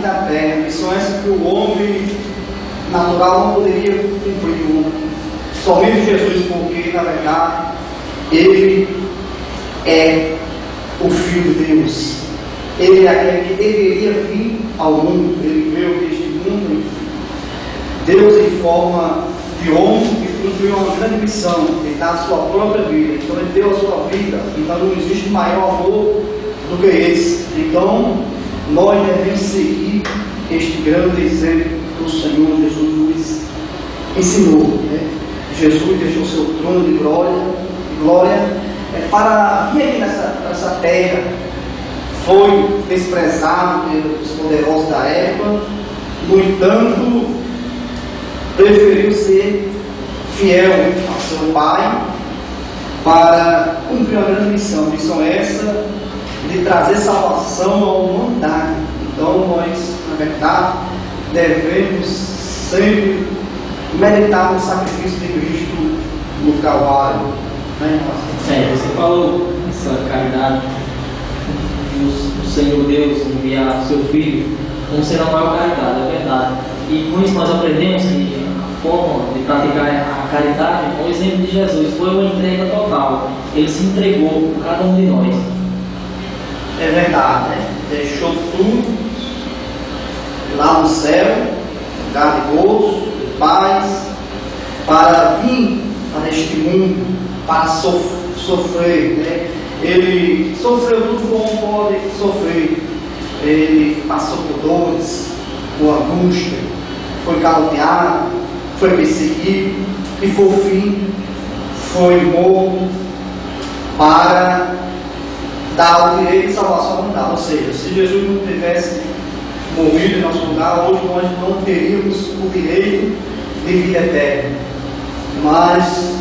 na terra, missão essa que o homem natural não poderia cumprir. Somente Jesus, porque na verdade Ele é o Filho de Deus. Ele é aquele que deveria vir ao mundo. Ele veio deste mundo. Deus, em forma de homem, que cumpriu uma grande missão, de dar a sua própria vida. Então Ele deu a sua vida. Então não existe maior amor do que esse. Então nós devemos seguir este grande exemplo que o Senhor Jesus nos ensinou, né? Jesus deixou seu trono de glória para vir aqui nessa terra. Foi desprezado pelos poderosos da época, no entanto, preferiu ser fiel ao seu Pai para cumprir uma grande missão. Missão essa de trazer salvação à humanidade. Então nós, na verdade, devemos sempre meditar no sacrifício de Cristo no Calvário, né? Você falou essa caridade do Senhor Deus enviar seu Filho como sendo a maior caridade, é verdade. E com isso nós aprendemos que a forma de praticar a caridade, o exemplo de Jesus foi uma entrega total. Ele se entregou por cada um de nós. É verdade, né? Deixou tudo lá no céu, lugar de gozo, de paz, para vir para este mundo, para sofrer, né? Ele sofreu tudo como pode sofrer. Ele passou por dores, por angústia, foi caluniado, foi perseguido e por fim foi morto para dar o direito de salvação à humanidade. Ou seja, se Jesus não tivesse morrido em nosso lugar, hoje nós não teríamos o direito de vida eterna. Mas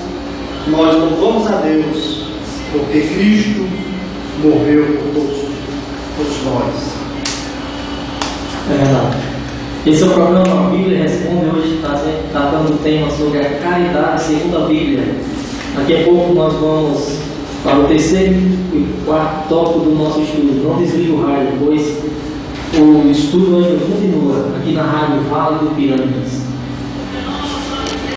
nós louvamos a Deus porque Cristo morreu por todos nós. É verdade. Esse é o programa A Bíblia Responde, hoje tratando do tema sobre a caridade segundo a Bíblia. Daqui a pouco nós vamos para o terceiro e quarto tópico do nosso estudo. Não desligue o rádio, pois o estudo ainda continua aqui na Rádio Vale do Pirâmides.